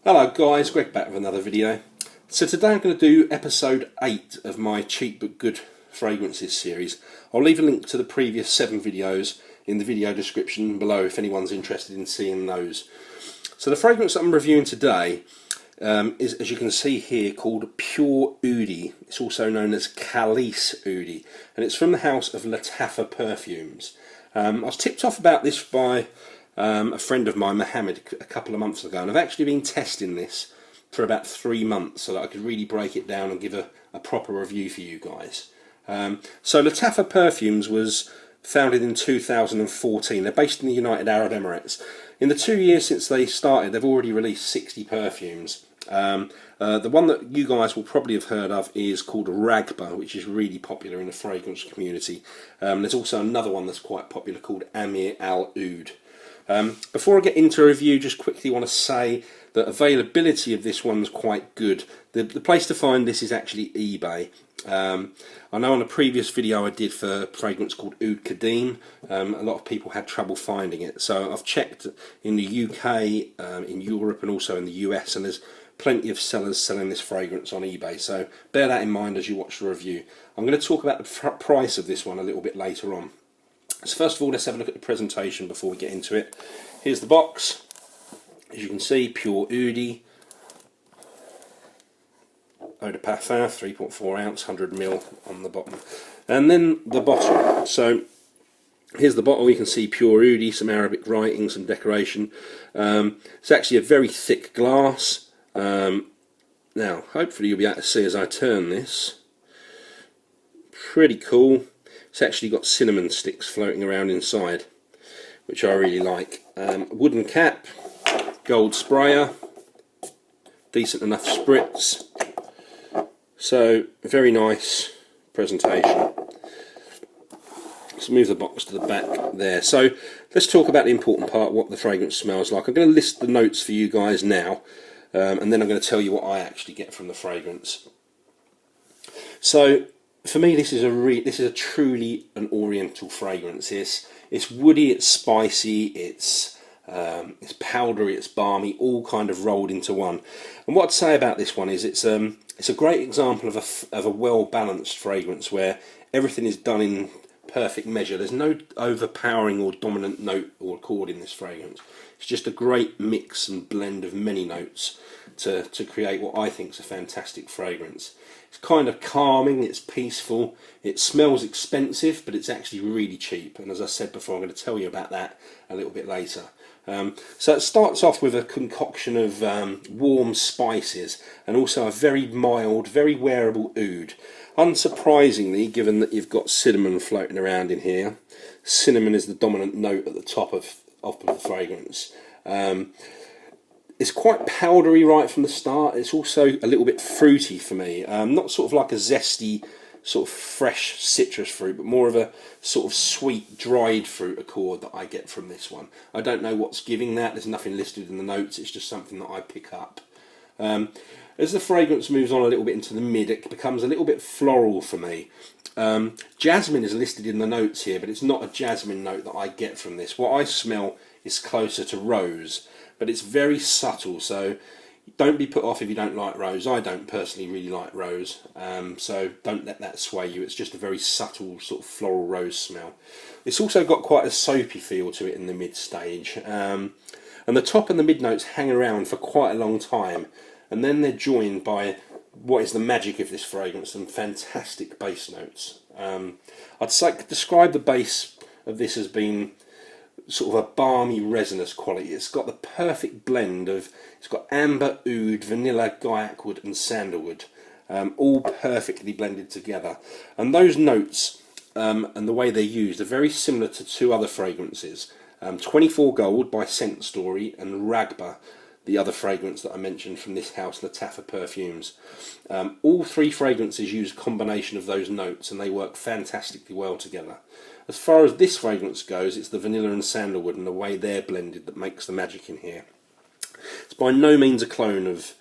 Hello guys, Greg back with another video. So today I'm going to do episode 8 of my Cheap But Good Fragrances series. I'll leave a link to the previous 7 videos in the video description below if anyone's interested in seeing those. So the fragrance that I'm reviewing today is, as you can see here, called Pure Oudi. It's also known as Colognes Oudi, and it's from the house of Lattafa Perfumes. I was tipped off about this by a friend of mine, Mohammed, a couple of months ago, and I've actually been testing this for about 3 months so that I could really break it down and give a proper review for you guys. So Lattafa Perfumes was founded in 2014. They're based in the United Arab Emirates. In the 2 years since they started, they've already released 60 perfumes. The one that you guys will probably have heard of is called Ragba, which is really popular in the fragrance community. There's also another one that's quite popular called Amir Al Oud. Before I get into a review, just quickly want to say that availability of this one's quite good. The place to find this is actually eBay. I know on a previous video I did for a fragrance called Oud Kadim, a lot of people had trouble finding it. So I've checked in the UK, in Europe and also in the US, and there's plenty of sellers selling this fragrance on eBay. So bear that in mind as you watch the review. I'm going to talk about the price of this one a little bit later on. So first of all, let's have a look at the presentation before we get into it. Here's the box. As you can see, Pure Oudi. Eau de Parfum, 3.4 ounce, 100ml on the bottom. And then the bottle. So here's the bottle. You can see Pure Oudi, some Arabic writing, some decoration. It's actually a very thick glass. Now, hopefully you'll be able to see as I turn this. Pretty cool. It's actually got cinnamon sticks floating around inside, which I really like. Wooden cap, gold sprayer, decent enough spritz. So, very nice presentation. Let's move the box to the back there. So, let's talk about the important part, what the fragrance smells like. I'm going to list the notes for you guys now, and then I'm going to tell you what I actually get from the fragrance. So, for me, this is a truly an Oriental fragrance. It's woody, it's spicy, it's powdery, it's balmy, all kind of rolled into one. And what I'd say about this one is it's a great example of a well balanced fragrance where everything is done in perfect measure. There's no overpowering or dominant note or chord in this fragrance. It's just a great mix and blend of many notes to create what I think is a fantastic fragrance. It's kind of calming, it's peaceful, it smells expensive, but it's actually really cheap. And as I said before, I'm going to tell you about that a little bit later. So it starts off with a concoction of warm spices and also a very mild, very wearable oud. Unsurprisingly, given that you've got cinnamon floating around in here, cinnamon is the dominant note at the top of the fragrance. It's quite powdery right from the start. It's also a little bit fruity for me. Not sort of like a zesty, sort of fresh citrus fruit, but more of a sort of sweet, dried fruit accord that I get from this one. I don't know what's giving that. There's nothing listed in the notes. It's just something that I pick up. As the fragrance moves on a little bit into the mid, it becomes a little bit floral for me. Jasmine is listed in the notes here, but it's not a jasmine note that I get from this. What I smell is closer to rose, but it's very subtle, so don't be put off if you don't like rose. I don't personally really like rose, so don't let that sway you. It's just a very subtle sort of floral rose smell. It's also got quite a soapy feel to it in the mid stage, and the top and the mid notes hang around for quite a long time, and then they're joined by what is the magic of this fragrance, some fantastic base notes. I'd describe the base of this as being sort of a balmy resinous quality. It's got the perfect blend of, it's got amber, oud, vanilla, gaiac wood and sandalwood, all perfectly blended together. And those notes and the way they're used are very similar to two other fragrances, 24 Gold by Scent Story and Ragba, the other fragrance that I mentioned from this house, Lattafa Perfumes. All three fragrances use a combination of those notes and they work fantastically well together. As far as this fragrance goes, it's the vanilla and sandalwood and the way they're blended that makes the magic in here. It's by no means a clone of,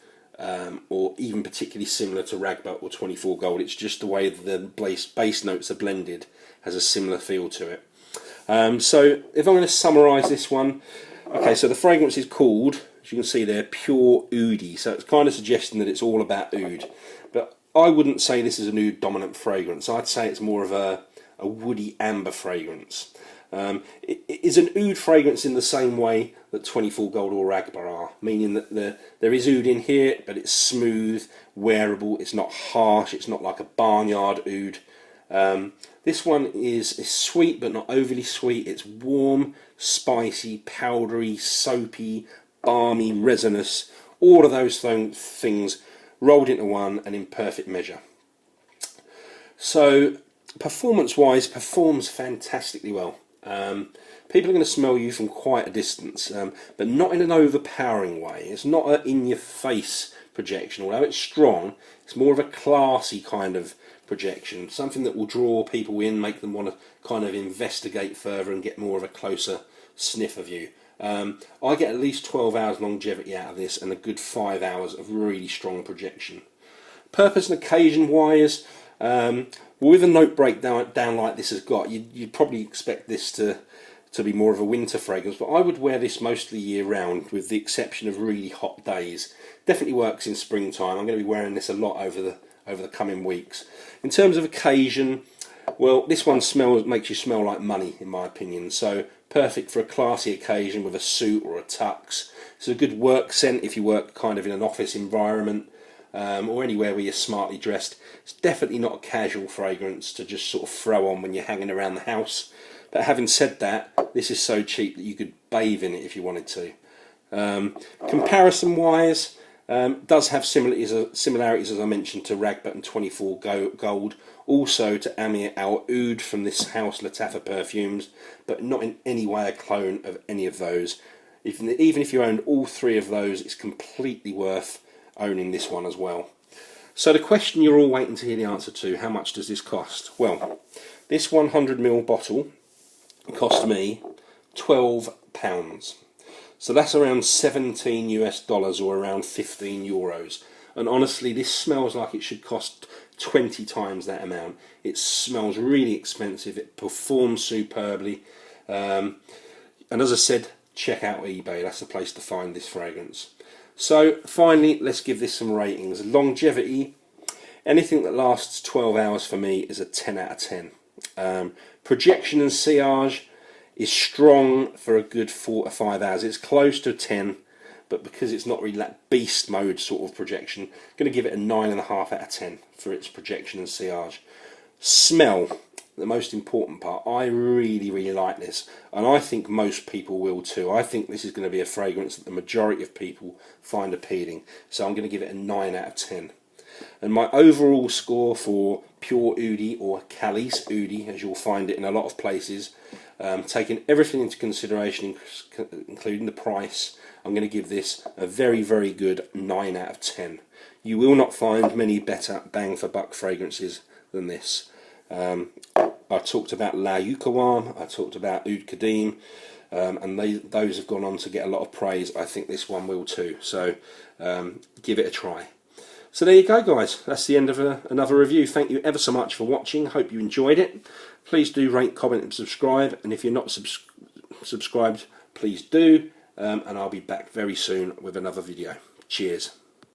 or even particularly similar to Ragba or 24 Gold. It's just the way the base notes are blended has a similar feel to it. So if I'm going to summarise this one, okay, so the fragrance is called as you can see there, pure Oudi. So it's kind of suggesting that it's all about oud. But I wouldn't say this is an oud dominant fragrance. I'd say it's more of a woody amber fragrance. It is an oud fragrance in the same way that 24 Gold or Ragba are, meaning that there is oud in here, but it's smooth, wearable, it's not harsh, it's not like a barnyard oud. This one is sweet but not overly sweet. It's warm, spicy, powdery, soapy, balmy, resinous, all of those things rolled into one and in perfect measure. So performance wise, performs fantastically well. People are going to smell you from quite a distance, but not in an overpowering way. It's not an in-your-face projection, although it's strong. It's more of a classy kind of projection, something that will draw people in, make them want to kind of investigate further and get more of a closer sniff of you. I get at least 12 hours longevity out of this and a good 5 hours of really strong projection. Purpose and occasion wise, with a note breakdown like this has got, you'd probably expect this to be more of a winter fragrance, but I would wear this mostly year round with the exception of really hot days. Definitely works in springtime. I'm going to be wearing this a lot over the coming weeks. In terms of occasion, well, this one makes you smell like money in my opinion, so perfect for a classy occasion with a suit or a tux. It's a good work scent if you work kind of in an office environment, or anywhere where you're smartly dressed. It's definitely not a casual fragrance to just sort of throw on when you're hanging around the house. But having said that, this is so cheap that you could bathe in it if you wanted to. Comparison wise, does have similarities as I mentioned to Ragba and 24 Gold, also to Amir Al Oud from this house, Lattafa Perfumes, but not in any way a clone of any of those. Even if you owned all three of those, it's completely worth owning this one as well. So the question you're all waiting to hear the answer to, how much does this cost? Well, this 100ml bottle cost me £12. So that's around $17 US or around 15 euros. And honestly, this smells like it should cost 20 times that amount. It smells really expensive, it performs superbly. And as I said, check out eBay, that's the place to find this fragrance. So finally, let's give this some ratings. Longevity, anything that lasts 12 hours for me is a 10 out of 10. Projection and sillage is strong for a good 4 to 5 hours. It's close to 10, but because it's not really that beast mode sort of projection, I'm going to give it a 9.5 out of 10 for its projection and sillage. Smell, the most important part. I really like this, and I think most people will too. I think this is going to be a fragrance that the majority of people find appealing, so I'm going to give it a 9 out of 10. And my overall score for pure Oudi, or Calice Oudi, as you'll find it in a lot of places, taking everything into consideration, including the price, I'm going to give this a very good 9 out of 10. You will not find many better bang for buck fragrances than this. I talked about La Yucawam, I talked about Oud Kadim, and those have gone on to get a lot of praise. I think this one will too, so give it a try. So there you go guys, that's the end of another review. Thank you ever so much for watching, hope you enjoyed it. Please do rate, comment and subscribe, and if you're not subscribed, please do, and I'll be back very soon with another video. Cheers.